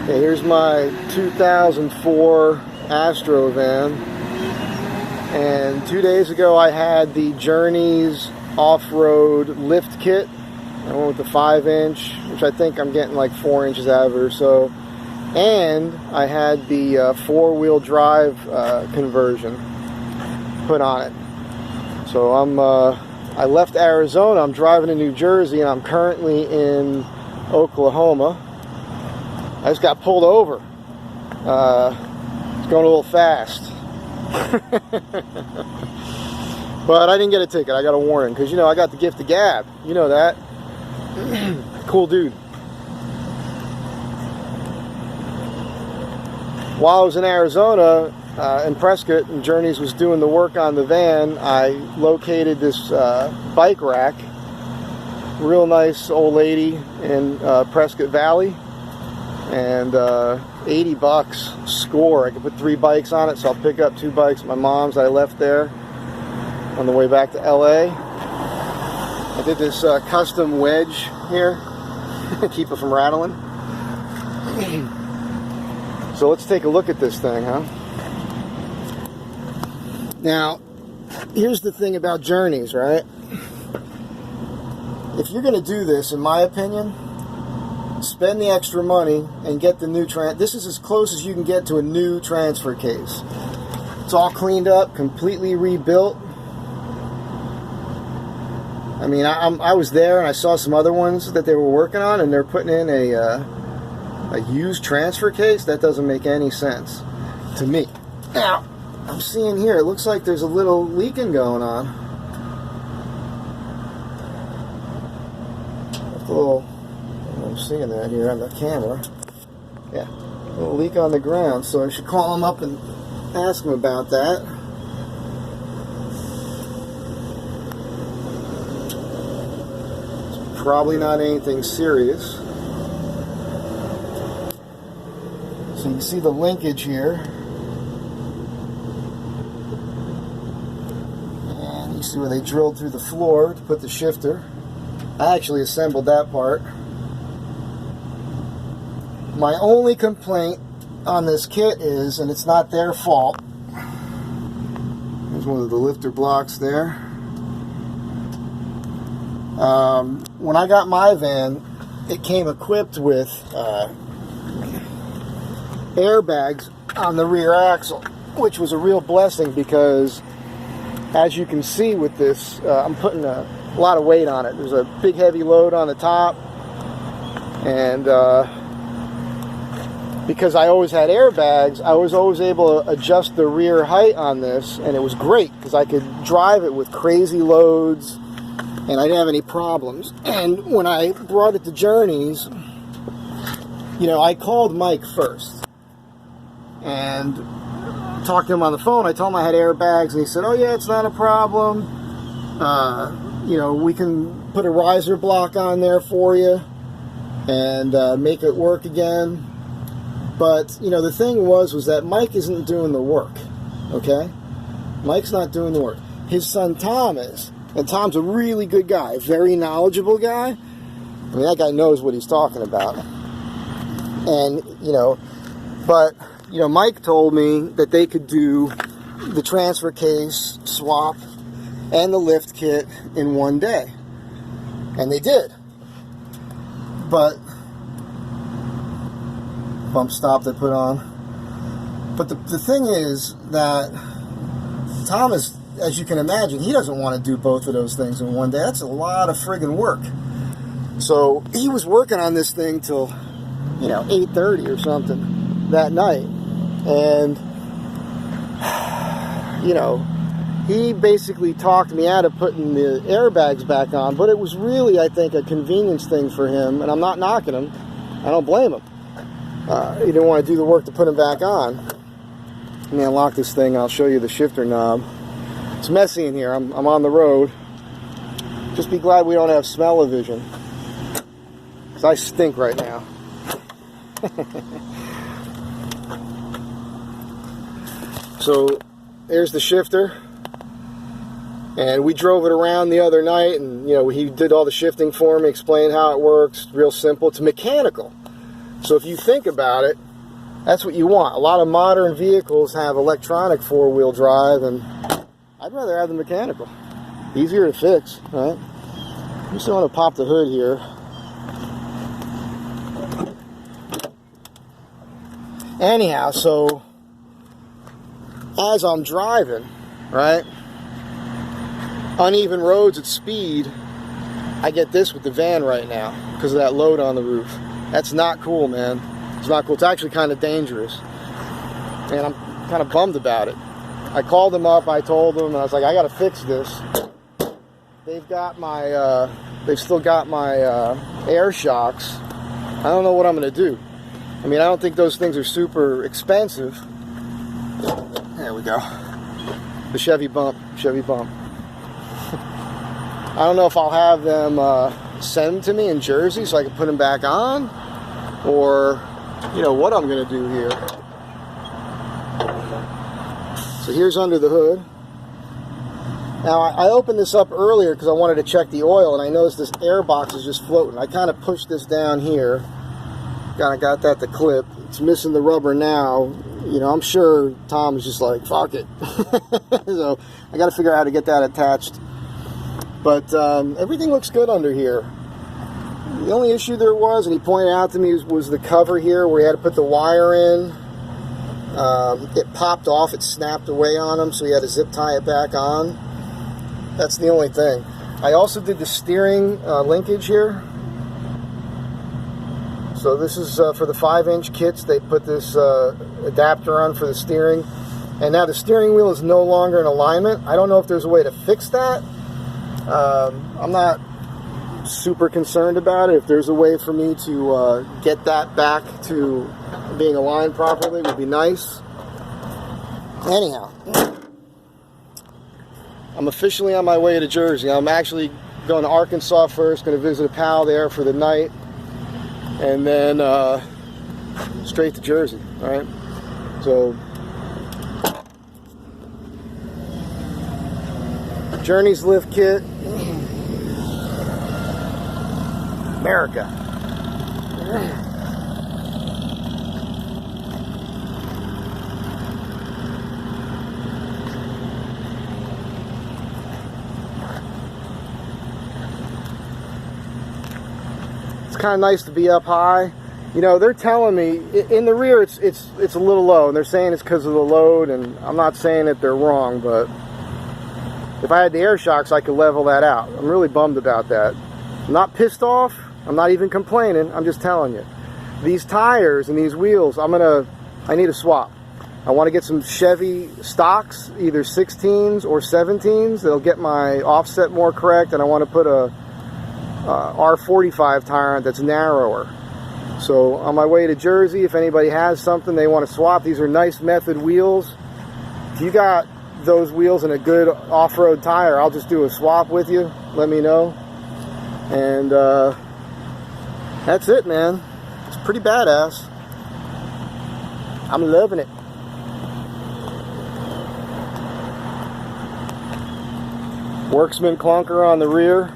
Okay, here's my 2004 Astro van, and 2 days ago I had the Journeys off-road lift kit. I went with the 5-inch, which I think I'm getting like 4 inches out of it or so, and I had the 4-wheel drive conversion put on it. So I left Arizona, I'm driving to New Jersey, and I'm currently in Oklahoma. I just got pulled over. It's going a little fast. But I didn't get a ticket. I got a warning because, you know, I got the gift of gab. You know that. Cool dude. While I was in Arizona, in Prescott, and Journeys was doing the work on the van, I located this bike rack. Real nice old lady in Prescott Valley. And 80 bucks score. I could put 3 bikes on it, so I'll pick up 2 bikes at my mom's I left there on the way back to LA. I did this custom wedge here, keep it from rattling. So let's take a look at this thing, huh? Now, here's the thing about Journeys, right? If you're going to do this, in my opinion, spend the extra money and get the new this is as close as you can get to a new transfer case. It's all cleaned up, completely rebuilt. I mean, I was there and I saw some other ones that they were working on, and they're putting in a used transfer case. That doesn't make any sense to me. Now, I'm seeing here, it looks like there's a little leaking going on. I'm seeing that here on the camera. Yeah, a little leak on the ground, so I should call him up and ask him about that. It's probably not anything serious. So you can see the linkage here. And you see where they drilled through the floor to put the shifter. I actually assembled that part. My only complaint on this kit is, and it's not their fault, there's one of the lifter blocks there. When I got my van, it came equipped with airbags on the rear axle, which was a real blessing because, as you can see with this, I'm putting a lot of weight on it. There's a big heavy load on the top, and because I always had airbags, I was always able to adjust the rear height on this, and it was great because I could drive it with crazy loads and I didn't have any problems. And when I brought it to Journeys, you know, I called Mike first and talked to him on the phone. I told him I had airbags, and he said, oh yeah, it's not a problem. You know, we can put a riser block on there for you and make it work again. But, you know, the thing was that Mike isn't doing the work, okay? Mike's not doing the work. His son Tom is. And Tom's a really good guy, very knowledgeable guy. I mean, that guy knows what he's talking about. And, you know, but, you know, Mike told me that they could do the transfer case swap and the lift kit in one day. And they did. But bump stop they put on. But the thing is that Tom is, as you can imagine, he doesn't want to do both of those things in one day. That's a lot of friggin' work. So he was working on this thing till, you know, 8:30 or something that night. And, you know, he basically talked me out of putting the airbags back on, but it was really, I think, a convenience thing for him, and I'm not knocking him. I don't blame him. He didn't want to do the work to put them back on. Let me unlock this thing. I'll show you the shifter knob. It's messy in here. I'm on the road. Just be glad we don't have smell-o-vision, because I stink right now. So there's the shifter, and we drove it around the other night, and you know, he did all the shifting for me, explained how it works. Real simple. It's mechanical. So if you think about it, that's what you want. A lot of modern vehicles have electronic four-wheel drive, and I'd rather have the mechanical. Easier to fix, right? I'm just going to pop the hood here. Anyhow, so as I'm driving, right, uneven roads at speed, I get this with the van right now because of that load on the roof. That's not cool, man. It's not cool. It's actually kind of dangerous, and I'm kind of bummed about it. I called them up, I told them, and I was like, I got to fix this. They've got my, they've still got my air shocks. I don't know what I'm going to do. I mean, I don't think those things are super expensive. There we go. The Chevy bump, Chevy bump. I don't know if I'll have them send them to me in Jersey so I can put them back on, or, you know, what I'm going to do here. So here's under the hood. Now, I opened this up earlier because I wanted to check the oil, and I noticed this air box is just floating. I kind of pushed this down here. Kind of got that to clip. It's missing the rubber now. You know, I'm sure Tom is just like, fuck it. So I got to figure out how to get that attached. But everything looks good under here. The only issue there was, and he pointed out to me, was the cover here where he had to put the wire in. It popped off. It snapped away on him, so he had to zip tie it back on. That's the only thing. I also did the steering linkage here. So this is for the 5-inch kits. They put this adapter on for the steering. And now the steering wheel is no longer in alignment. I don't know if there's a way to fix that. I'm not super concerned about it. If there's a way for me to get that back to being aligned properly, it would be nice. Anyhow, I'm officially on my way to Jersey. I'm actually going to Arkansas first, going to visit a pal there for the night, and then straight to Jersey. All right, so Journey's lift kit, America. It's kind of nice to be up high. You know, they're telling me in the rear it's a little low, and they're saying it's because of the load, and I'm not saying that they're wrong, but if I had the air shocks, I could level that out. I'm really bummed about that. I'm not pissed off. I'm not even complaining. I'm just telling you. These tires and these wheels, I need a swap. I want to get some Chevy stocks, either 16s or 17s. That'll get my offset more correct, and I want to put a R45 tire on that's narrower. So on my way to Jersey, if anybody has something they want to swap, these are nice Method wheels. If you got those wheels and a good off-road tire, I'll just do a swap with you. Let me know. And that's it, man. It's pretty badass. I'm loving it. Worksman clunker on the rear.